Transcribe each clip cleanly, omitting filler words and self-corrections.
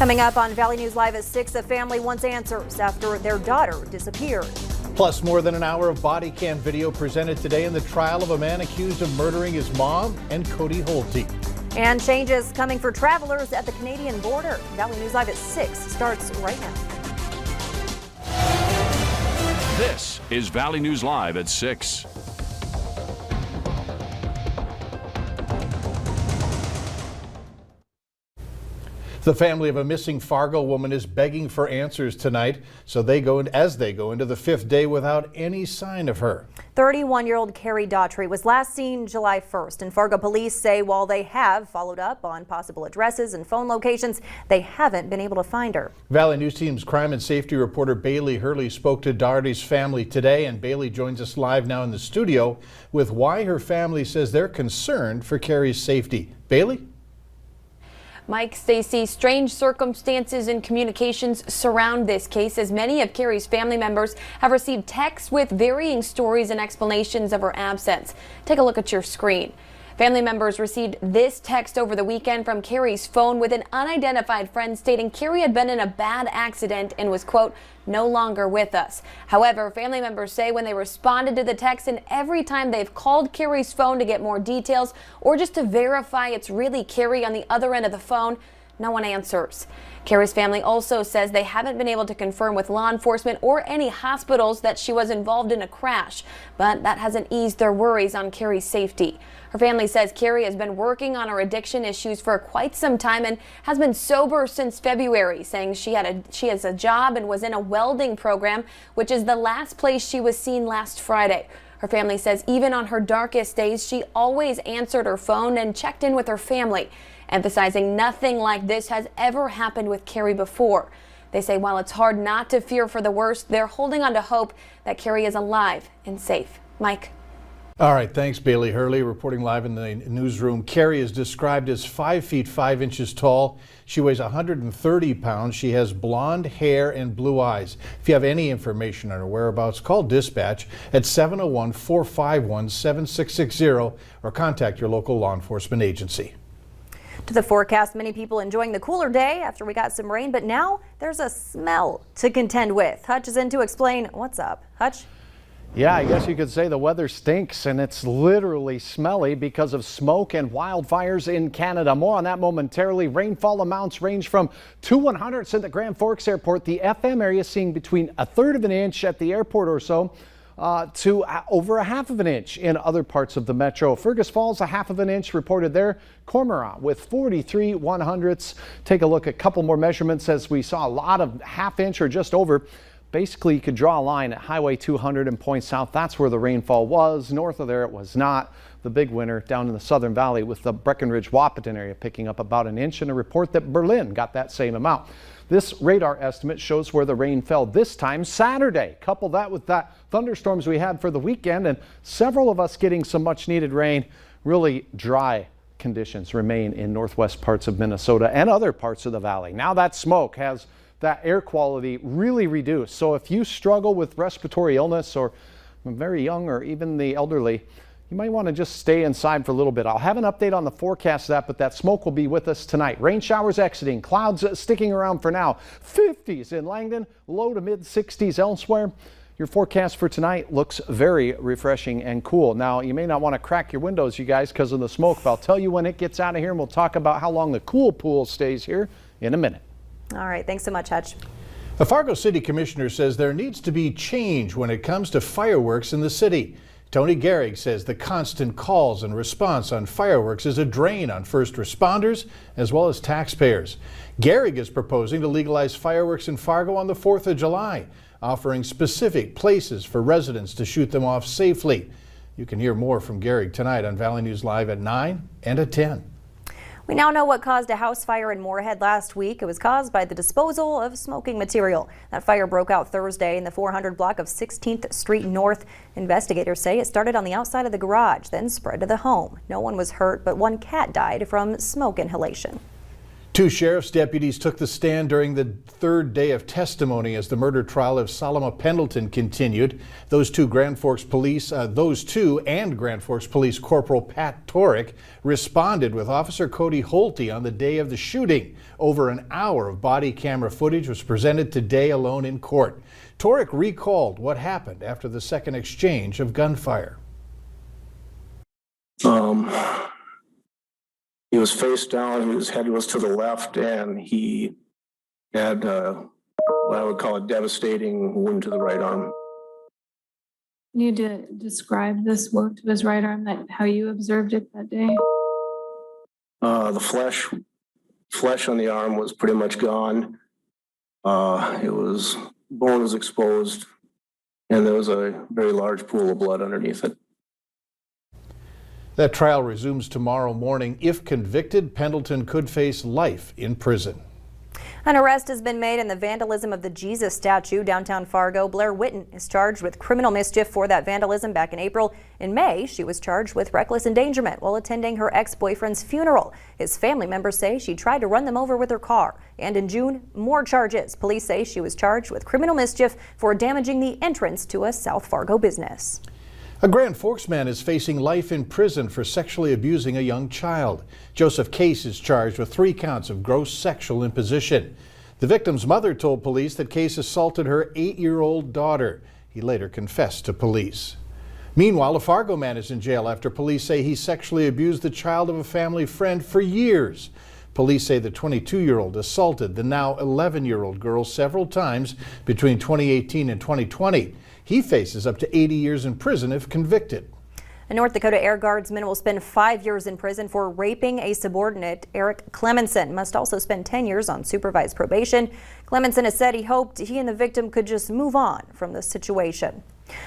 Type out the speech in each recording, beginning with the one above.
Coming up on Valley News Live at 6, a family wants answers after their daughter disappeared. Plus, more than an hour of body cam video presented today in the trial of a man accused of murdering his mom and Cody Holty. And changes coming for travelers at the Canadian border. Valley News Live at 6 starts right now. This is Valley News Live at 6. The family of a missing Fargo woman is begging for answers tonight, so as they go into the 5th day without any sign of her. 31-year-old Carrie Daughtry was last seen July 1st, and Fargo police say while they have followed up on possible addresses and phone locations, they haven't been able to find her. Valley News Team's crime and safety reporter Bailey Hurley spoke to Daughtry's family today, and Bailey joins us live now in the studio with why her family says they're concerned for Carrie's safety. Bailey? Mike, Stacy, strange circumstances and communications surround this case as many of Carrie's family members have received texts with varying stories and explanations of her absence. Take a look at your screen. Family members received this text over the weekend from Carrie's phone with an unidentified friend stating Carrie had been in a bad accident and was, quote, no longer with us. However, family members say when they responded to the text and every time they've called Carrie's phone to get more details or just to verify it's really Carrie on the other end of the phone, no one answers. Carrie's family also says they haven't been able to confirm with law enforcement or any hospitals that she was involved in a crash, but that hasn't eased their worries on Carrie's safety. Her family says Carrie has been working on her addiction issues for quite some time and has been sober since February, saying she has a job and was in a welding program, which is the last place she was seen last Friday. Her family says even on her darkest days, she always answered her phone and checked in with her family, emphasizing nothing like this has ever happened with Carrie before. They say while it's hard not to fear for the worst, they're holding on to hope that Carrie is alive and safe. Mike. All right, thanks, Bailey Hurley, reporting live in the newsroom. Carrie is described as 5 feet 5 inches tall. She weighs 130 pounds. She has blonde hair and blue eyes. If you have any information on her whereabouts, call dispatch at 701-451-7660 or contact your local law enforcement agency. To the forecast, many people enjoying the cooler day after we got some rain, but now there's a smell to contend with. Hutch is in to explain what's up. Hutch? Yeah, I guess you could say the weather stinks, and it's literally smelly because of smoke and wildfires in Canada. More on that momentarily. Rainfall amounts range from 2/100ths at the Grand Forks Airport. The FM area seeing between 1/3 of an inch at the airport or so to over 1/2 of an inch in other parts of the metro. Fergus Falls, 1/2 of an inch reported there. Cormorant with 43/100ths. Take a look at a couple more measurements as we saw a lot of 1/2 inch or just over. Basically, you could draw a line at Highway 200 and point south. That's where the rainfall was. North of there, it was not. The big winner down in the Southern Valley with the Breckenridge-Wahpeton area picking up about an inch, and a report that Berlin got that same amount. This radar estimate shows where the rain fell this time Saturday. Couple that with that thunderstorms we had for the weekend, and several of us getting some much-needed rain. Really dry conditions remain in northwest parts of Minnesota and other parts of the valley. Now that smoke has that air quality really reduced. So if you struggle with respiratory illness or very young or even the elderly, you might want to just stay inside for a little bit. I'll have an update on the forecast of that, but that smoke will be with us tonight. Rain showers exiting, clouds sticking around for now. 50s in Langdon, low to mid 60s elsewhere. Your forecast for tonight looks very refreshing and cool. Now, you may not want to crack your windows, you guys, because of the smoke, but I'll tell you when it gets out of here, and we'll talk about how long the cool pool stays here in a minute. All right, thanks so much, Hutch. The Fargo City Commissioner says there needs to be change when it comes to fireworks in the city. Tony Gehrig says the constant calls and response on fireworks is a drain on first responders as well as taxpayers. Gehrig is proposing to legalize fireworks in Fargo on the 4th of July, offering specific places for residents to shoot them off safely. You can hear more from Gehrig tonight on Valley News Live at 9 and at 10. We now know what caused a house fire in Moorhead last week. It was caused by the disposal of smoking material. That fire broke out Thursday in the 400 block of 16th Street North. Investigators say it started on the outside of the garage, then spread to the home. No one was hurt, but one cat died from smoke inhalation. Two sheriff's deputies took the stand during the third day of testimony as the murder trial of Salama Pendleton continued. Those two and Grand Forks Police Corporal Pat Torek responded with Officer Cody Holte on the day of the shooting. Over an hour of body camera footage was presented today alone in court. Torek recalled what happened after the second exchange of gunfire. He was face down, his head was to the left, and he had what I would call a devastating wound to the right arm. Can you describe this wound to his right arm, how you observed it that day? The flesh on the arm was pretty much gone. Bone was exposed, and there was a very large pool of blood underneath it. That trial resumes tomorrow morning. If convicted, Pendleton could face life in prison. An arrest has been made in the vandalism of the Jesus statue downtown Fargo. Blair Witten is charged with criminal mischief for that vandalism back in April. In May, she was charged with reckless endangerment while attending her ex-boyfriend's funeral. His family members say she tried to run them over with her car. And in June, more charges. Police say she was charged with criminal mischief for damaging the entrance to a South Fargo business. A Grand Forks man is facing life in prison for sexually abusing a young child. Joseph Case is charged with 3 counts of gross sexual imposition. The victim's mother told police that Case assaulted her 8-year-old daughter. He later confessed to police. Meanwhile, a Fargo man is in jail after police say he sexually abused the child of a family friend for years. Police say the 22-year-old assaulted the now 11-year-old girl several times between 2018 and 2020. He faces up to 80 years in prison if convicted. A North Dakota Air Guardsman will spend 5 years in prison for raping a subordinate. Eric Clemenson must also spend 10 years on supervised probation. Clemenson has said he hoped he and the victim could just move on from the situation.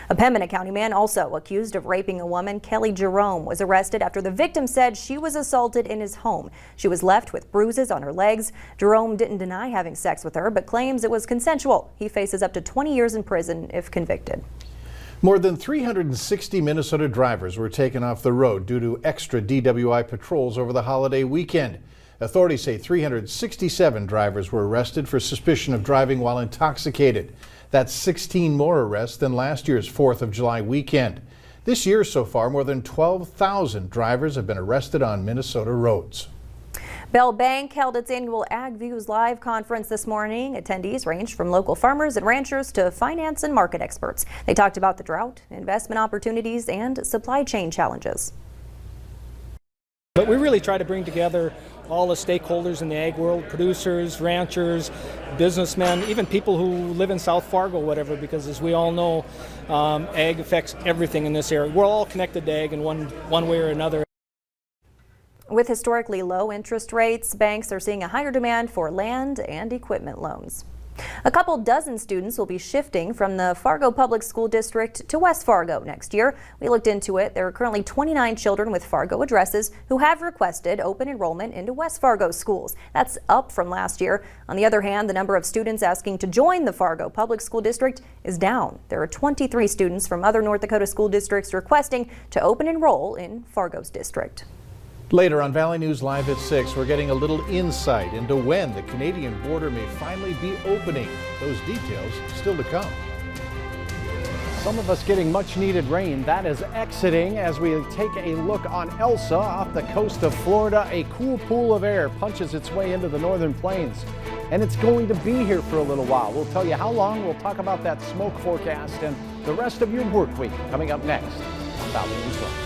A Pembina County man also accused of raping a woman, Kelly Jerome, was arrested after the victim said she was assaulted in his home. She was left with bruises on her legs. Jerome didn't deny having sex with her, but claims it was consensual. He faces up to 20 years in prison if convicted. More than 360 Minnesota drivers were taken off the road due to extra DWI patrols over the holiday weekend. Authorities say 367 drivers were arrested for suspicion of driving while intoxicated. That's 16 more arrests than last year's 4th of July weekend. This year so far, more than 12,000 drivers have been arrested on Minnesota roads. Bell Bank held its annual Ag Views Live conference this morning. Attendees ranged from local farmers and ranchers to finance and market experts. They talked about the drought, investment opportunities, and supply chain challenges. But we really try to bring together all the stakeholders in the ag world, producers, ranchers, businessmen, even people who live in South Fargo, whatever, because as we all know, ag affects everything in this area. We're all connected to ag in one way or another. With historically low interest rates, banks are seeing a higher demand for land and equipment loans. A couple dozen students will be shifting from the Fargo Public School District to West Fargo next year. We looked into it. There are currently 29 children with Fargo addresses who have requested open enrollment into West Fargo schools. That's up from last year. On the other hand, the number of students asking to join the Fargo Public School District is down. There are 23 students from other North Dakota school districts requesting to open enroll in Fargo's district. Later on Valley News Live at 6, we're getting a little insight into when the Canadian border may finally be opening. Those details still to come. Some of us getting much needed rain. That is exiting as we take a look on Elsa off the coast of Florida. A cool pool of air punches its way into the northern plains, and it's going to be here for a little while. We'll tell you how long. We'll talk about that smoke forecast and the rest of your work week coming up next on Valley News Live.